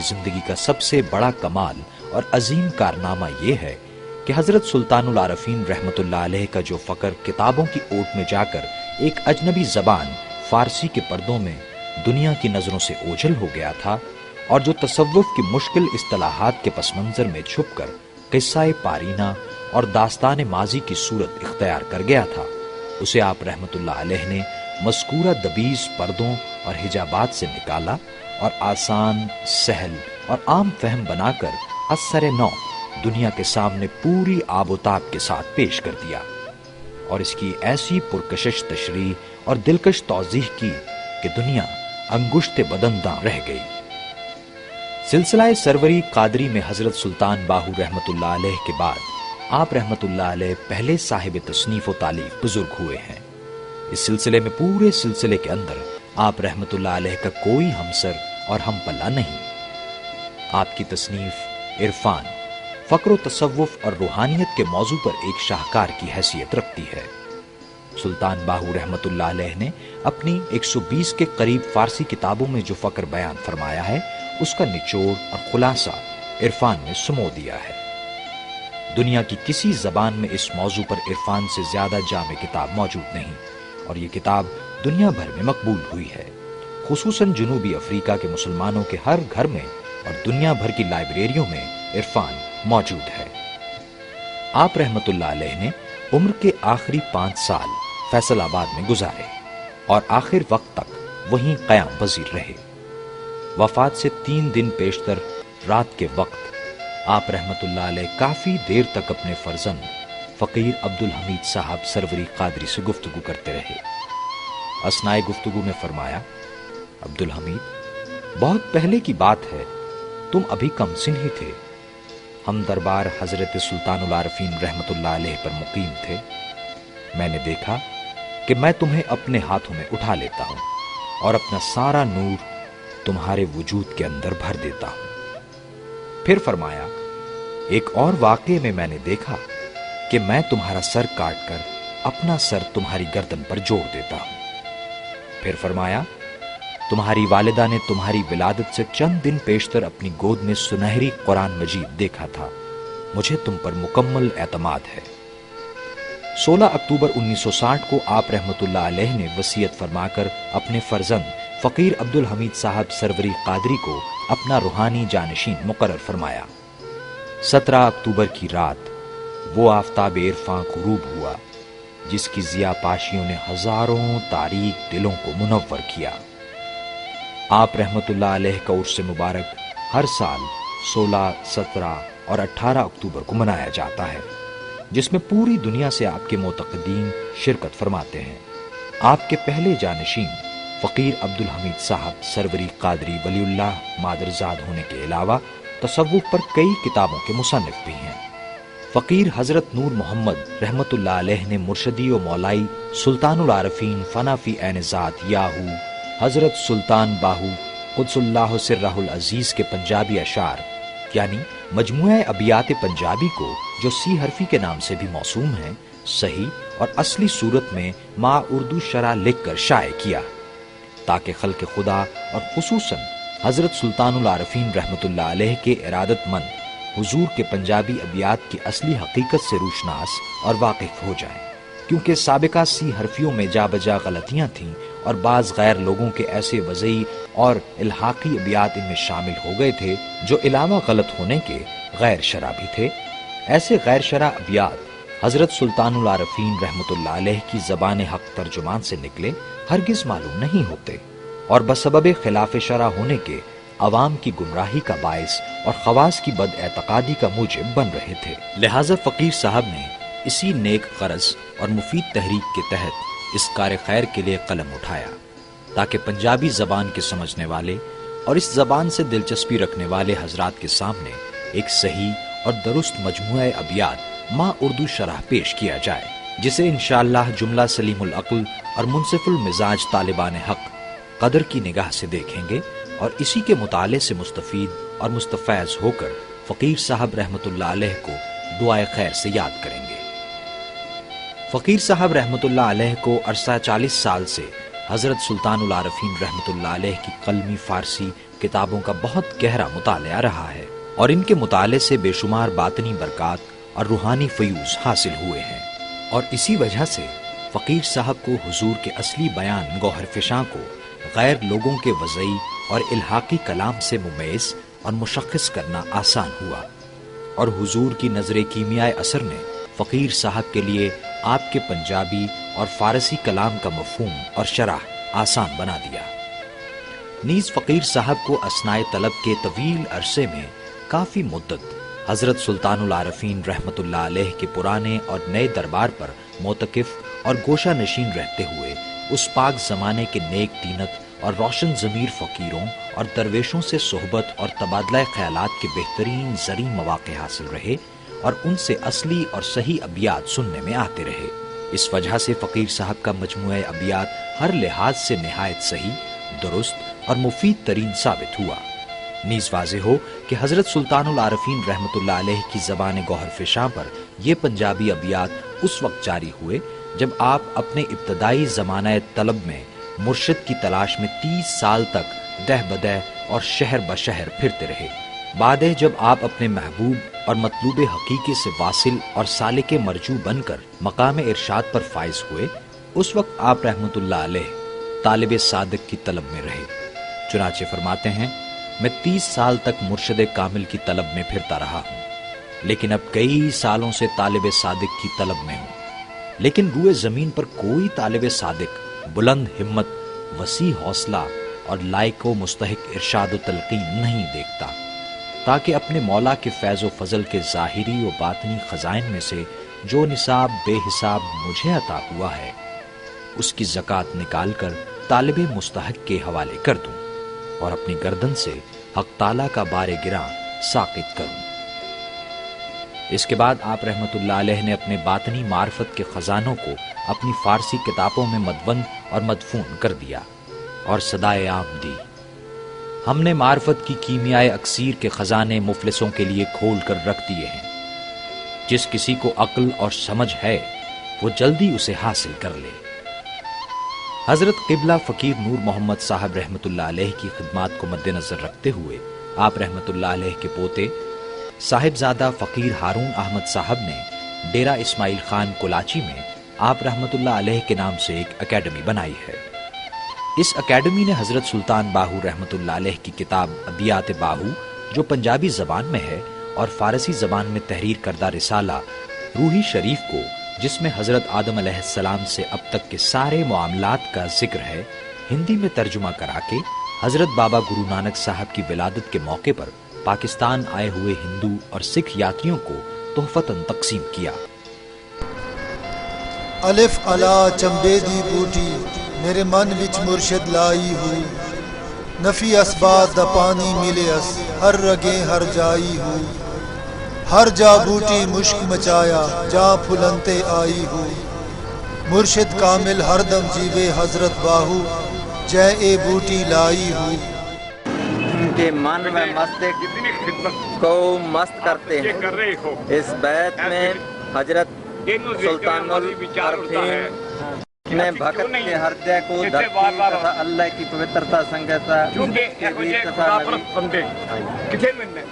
زندگی کا سب سے بڑا کمال اور عظیم کارنامہ یہ ہے کہ حضرت سلطان العارفین رحمت اللہ علیہ کا جو فقر کتابوں کی اوٹ میں جا کر ایک اجنبی زبان فارسی کے پردوں میں دنیا کی نظروں سے اوجھل ہو گیا تھا، اور جو تصوف کی مشکل اصطلاحات کے پس منظر میں چھپ کر قصہ پارینہ اور داستان ماضی کی صورت اختیار کر گیا تھا، اسے آپ رحمت اللہ علیہ نے مذکورہ دبیز پردوں اور حجابات سے نکالا اور آسان، سہل اور عام فہم بنا کر اثر نو دنیا کے سامنے پوری آب و تاب کے ساتھ پیش کر دیا، اور اس کی ایسی پرکشش تشریح اور دلکش توضیح کی کہ دنیا انگشت بدنداں رہ گئی۔ سلسلہ سروری قادری میں حضرت سلطان باہو رحمت اللہ علیہ کے بعد آپ رحمت اللہ علیہ پہلے صاحب تصنیف و تالیف بزرگ ہوئے ہیں۔ اس سلسلے میں پورے سلسلے کے اندر آپ رحمت اللہ علیہ کا کوئی ہمسر اور ہم پلہ نہیں۔ آپ کی تصنیف عرفان، فقر و تصوف اور روحانیت کے موضوع پر ایک شاہکار کی حیثیت رکھتی ہے۔ سلطان باہو رحمت اللہ علیہ نے اپنی 120 کے قریب فارسی کتابوں میں جو فقر بیان فرمایا ہے، اس کا نچوڑ اور خلاصہ عرفان میں سمو دیا ہے۔ دنیا کی کسی زبان میں اس موضوع پر عرفان سے زیادہ جامع کتاب موجود نہیں، اور یہ کتاب دنیا بھر میں مقبول ہوئی ہے۔ خصوصاً جنوبی افریقہ کے مسلمانوں کے ہر گھر میں اور دنیا بھر کی لائبریریوں میں عرفان موجود ہے۔ آپ رحمت اللہ علیہ نے عمر کے آخری 5 سال فیصل آباد میں گزارے اور آخر وقت تک وہیں قیام پذیر رہے۔ وفات سے 3 دن پیشتر رات کے وقت آپ رحمت اللہ علیہ کافی دیر تک اپنے فرزند فقیر عبدالحمید صاحب سروری قادری سے گفتگو کرتے رہے۔ اثنائے گفتگو میں فرمایا، عبدالحمید، بہت پہلے کی بات ہے، تم ابھی کم سن ہی تھے، ہم دربار حضرت سلطان العارفین رحمت اللہ علیہ پر مقیم تھے۔ میں نے دیکھا کہ میں تمہیں اپنے ہاتھوں میں اٹھا لیتا ہوں اور اپنا سارا نور تمہارے وجود کے اندر بھر دیتا ہوں۔ پھر فرمایا، ایک اور واقعے میں میں نے دیکھا کہ میں تمہارا سر کاٹ کر اپنا سر تمہاری گردن پر جوڑ دیتا ہوں۔ پھر فرمایا، تمہاری والدہ نے تمہاری ولادت سے چند دن پیشتر اپنی گود میں سنہری قرآن مجید دیکھا تھا، مجھے تم پر مکمل اعتماد ہے۔ 16 اکتوبر 1960 کو آپ رحمت اللہ علیہ نے وصیت فرما کر اپنے فرزند فقیر عبدالحمید صاحب سروری قادری کو اپنا روحانی جانشین مقرر فرمایا۔ 17 اکتوبر کی رات وہ آفتاب عرفاں غروب ہوا جس کی ضیاء پاشیوں نے ہزاروں تاریک دلوں کو منور کیا۔ آپ رحمت اللہ علیہ کا عرس مبارک ہر سال 16، 17 اور 18 اکتوبر کو منایا جاتا ہے، جس میں پوری دنیا سے آپ کے معتقدین شرکت فرماتے ہیں۔ آپ کے پہلے جانشین فقیر عبدالحمید صاحب سروری قادری ولی اللہ مادرزاد ہونے کے علاوہ تصوف پر کئی کتابوں کے مصنف بھی ہیں۔ فقیر حضرت نور محمد رحمت اللہ علیہ نے مرشدی و مولائی سلطان العارفین فنا فی عین ذات یاہو حضرت سلطان باہو قدس اللہ سرہ العزیز کے پنجابی اشعار یعنی مجموعہ ابیات پنجابی کو جو سی حرفی کے نام سے بھی موسوم ہیں، صحیح اور اصلی صورت میں ما اردو شرح لکھ کر شائع کیا، تاکہ خلق خدا اور خصوصاً حضرت سلطان العارفین رحمت اللہ علیہ کے ارادت مند حضور کے پنجابی ابیات کی اصلی حقیقت سے روشناس اور واقف ہو جائیں، کیونکہ سابقہ سی حرفیوں میں جا بجا غلطیاں تھیں اور بعض غیر لوگوں کے ایسے وضعی اور الحاقی ابیات ان میں شامل ہو گئے تھے جو علاوہ غلط ہونے کے غیر شرع بھی تھے۔ ایسے غیر شرع ابیات حضرت سلطان العارفین رحمت اللہ علیہ کی زبان حق ترجمان سے نکلے ہرگز معلوم نہیں ہوتے، اور بسبب خلاف شرع ہونے کے عوام کی گمراہی کا باعث اور خواص کی بد اعتقادی کا موجب بن رہے تھے۔ لہٰذا فقیر صاحب نے اسی نیک غرض اور مفید تحریک کے تحت اس کار خیر کے لیے قلم اٹھایا، تاکہ پنجابی زبان کے سمجھنے والے اور اس زبان سے دلچسپی رکھنے والے حضرات کے سامنے ایک صحیح اور درست مجموعہ ابیات ما اردو شرح پیش کیا جائے، جسے انشاءاللہ جملہ سلیم العقل اور منصف المزاج طالبان حق قدر کی نگاہ سے دیکھیں گے اور اسی کے مطالعے سے مستفید اور مستفیض ہو کر فقیر صاحب رحمت اللہ علیہ کو دعائے خیر سے یاد کریں گے۔ فقیر صاحب رحمت اللہ علیہ کو عرصہ 40 سال سے حضرت سلطان العارفین رحمت اللہ علیہ کی قلمی فارسی کتابوں کا بہت گہرا مطالعہ رہا ہے اور ان کے مطالعے سے بے شمار باطنی برکات اور روحانی فیوز حاصل ہوئے ہیں، اور اسی وجہ سے فقیر صاحب کو حضور کے اصلی بیان گوہر فشاں کو غیر لوگوں کے وضعی اور الحاقی کلام سے ممیز اور مشخص کرنا آسان ہوا، اور حضور کی نظر کیمیائے اثر نے فقیر صاحب کے لیے آپ کے پنجابی اور فارسی کلام کا مفہوم اور شرح آسان بنا دیا۔ نیز فقیر صاحب کو اثناء طلب کے طویل عرصے میں کافی مدت حضرت سلطان العارفین رحمت اللہ علیہ کے پرانے اور نئے دربار پر معتکف اور گوشہ نشین رہتے ہوئے اس پاک زمانے کے نیک دینت اور روشن ضمیر فقیروں اور درویشوں سے صحبت اور تبادلہ خیالات کے بہترین زرعی مواقع حاصل رہے اور ان سے اصلی اور صحیح ابیات سننے میں آتے رہے۔ اس وجہ سے فقیر صاحب کا مجموعہ ابیات ہر لحاظ سے نہایت صحیح، درست اور مفید ترین ثابت ہوا۔ نیز واضح ہو کہ حضرت سلطان العارفین رحمت اللہ علیہ کی زبان گوہر فشاں پر یہ پنجابی ابیات اس وقت جاری ہوئے جب آپ اپنے ابتدائی زمانہ طلب میں مرشد کی تلاش میں 30 سال تک دہ بدہ اور شہر بشہر پھرتے رہے۔ بعد جب آپ اپنے محبوب اور مطلوب حقیقی سے واصل اور سالک مرجو بن کر مقام ارشاد پر فائز ہوئے، اس وقت آپ رحمت اللہ علیہ طالب صادق کی طلب میں رہے۔ چنانچہ فرماتے ہیں، میں 30 سال تک مرشد کامل کی طلب میں پھرتا رہا ہوں، لیکن اب کئی سالوں سے طالب صادق کی طلب میں ہوں، لیکن روئے زمین پر کوئی طالب صادق بلند ہمت، وسیع حوصلہ اور لائق و مستحق ارشاد و تلقین نہیں دیکھتا، تاکہ اپنے مولا کے فیض و فضل کے ظاہری و باطنی خزائن میں سے جو نصاب بے حساب مجھے عطا ہوا ہے، اس کی زکوٰۃ نکال کر طالب مستحق کے حوالے کر دوں اور اپنی گردن سے حق تعالیٰ کا بار گراں ساقط کروں۔ اس کے بعد آپ رحمت اللہ علیہ نے اپنے باطنی معرفت کے خزانوں کو اپنی فارسی کتابوں میں مدون اور مدفون کر دیا اور صدائے عام دی۔ ہم نے معرفت کی کیمیائے اکسیر کے خزانے مفلسوں کے لیے کھول کر رکھ دیے ہیں، جس کسی کو عقل اور سمجھ ہے وہ جلدی اسے حاصل کر لے۔ حضرت قبلہ فقیر نور محمد صاحب رحمت اللہ علیہ کی خدمات کو مد نظر رکھتے ہوئے آپ رحمت اللہ علیہ کے پوتے صاحبزادہ فقیر ہارون احمد صاحب نے ڈیرہ اسماعیل خان کولاچی میں آپ رحمت اللہ علیہ کے نام سے ایک اکیڈمی بنائی ہے۔ اس اکیڈمی نے حضرت سلطان باہو رحمت اللہ علیہ کی کتاب ابیات باہو، جو پنجابی زبان میں ہے، اور فارسی زبان میں تحریر کردہ رسالہ روحی شریف کو، جس میں حضرت آدم علیہ السلام سے اب تک کے سارے معاملات کا ذکر ہے، ہندی میں ترجمہ کرا کے حضرت بابا گرو نانک صاحب کی ولادت کے موقع پر پاکستان آئے ہوئے ہندو اور سکھ یاتریوں کو تحفتاً تقسیم کیا۔ الف علا چمبے دی بوٹی میرے من وچ مرشد لائی ہوئی، نفی اسباب دا پانی ملے اس ہر رگے ہر جائی ہوئی، ہر جا بوٹی مشک مچایا جا پھلنتے آئی ہوئی، مرشد کامل ہر دم جیوے حضرت باہو جے اے بوٹی لائی ہوئی۔ کے من میں مستق کو مست کرتے ہیں۔ اس بیت میں حضرت سلطان العارفین نے بھگت کے ہردے کو دھرتی تتھا اللہ کی پوترتا سنگتا کے بیچ تتھا نبی کتنے ملنے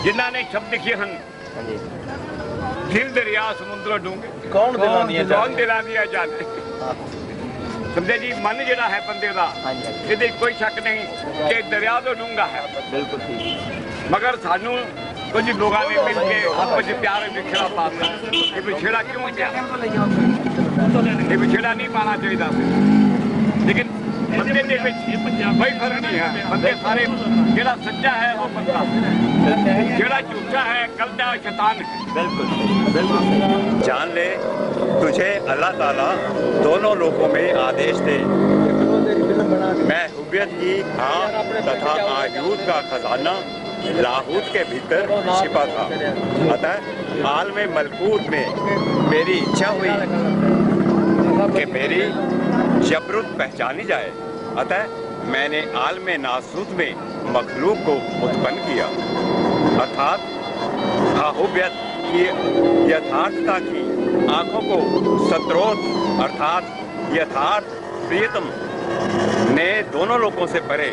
جنہاں نے شبد لکھے ہن، دل دریا سمندر ڈونگے، کون دلا دیا جانے سمجھے جی، من جڑا ہے بندے دا یہ کوئی شک نہیں کہ دریا تو ڈونگا ہے، بالکل ٹھیک، مگر سانو کچھ لوگوں نے مل کے کچھ پیار بچھڑا پاتا، یہ بچھڑا کیوں کیا؟ یہ بچھڑا نہیں پانا چاہیے، لیکن بندے دے کوئی فرق نہیں ہے، بندے سارے جڑا سچا ہے وہ بندہ، جڑا جھوٹا ہے کلدہ شیطان ہے۔ بالکل جان لے تجھے اللہ تعالیٰ دونوں لوگوں میں آدیش دے، میں حبیت کی ہاں تتھا آیود کا خزانہ لاہوت کے بھیتر چھپا تھا، اتح عالم ملکوت میں میری اچھا ہوئی کہ میری جبرت پہچانی جائے، اتح میں نے عالم ناسوت میں مخلوق کو اتپن کیا، ارتھات حبیت کی یتھارتھتا کی آنکھوں کو ستروت ارتھات یتھارتھ پریتم نے دونوں لوگوں سے پرے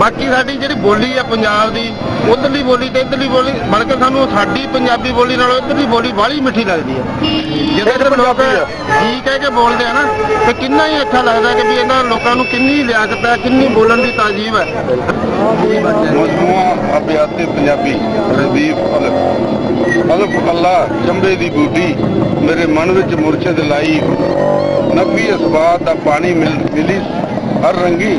ਬਾਕੀ ਸਾਡੀ ਜਿਹੜੀ ਬੋਲੀ ਆ ਪੰਜਾਬ ਦੀ, ਉਧਰਲੀ ਬੋਲੀ ਤੇ ਇੱਧਰਲੀ ਬੋਲੀ ਬਲਕਿ ਸਾਨੂੰ ਸਾਡੀ ਪੰਜਾਬੀ ਬੋਲੀ ਨਾਲੋਂ ਇੱਧਰਲੀ ਬੋਲੀ ਬਾਹਲੀ ਮਿੱਠੀ ਲੱਗਦੀ ਹੈ। ਜਦੋਂ ਇੱਧਰ ਲੋਕ ਜੀ ਕਹਿ ਕੇ ਬੋਲਦੇ ਆ ਨਾ ਤੇ ਕਿੰਨਾ ਹੀ ਅੱਛਾ ਲੱਗਦਾ ਕਿ ਵੀ ਇਹਨਾਂ ਲੋਕਾਂ ਨੂੰ ਕਿੰਨੀ ਲਿਆਕਤ ਹੈ, ਕਿੰਨੀ ਬੋਲਣ ਦੀ ਤਾਜੀਬ ਹੈ। ਮਜਮੂਆ ਅਬਿਆਤੇ ਪੰਜਾਬੀ ਰਦੀਫ ਅਲਫ ਅੱਲਾ ਚੰਬੇ ਦੀ ਬੂਟੀ ਮੇਰੇ ਮਨ ਵਿੱਚ ਮੁਰਸ਼ਦ ਲਾਈ, ਨਫੀ ਅਸਬਾਤ ਦਾ ਪਾਣੀ ਮਿਲੀ ਹਰ ਰੰਗੀ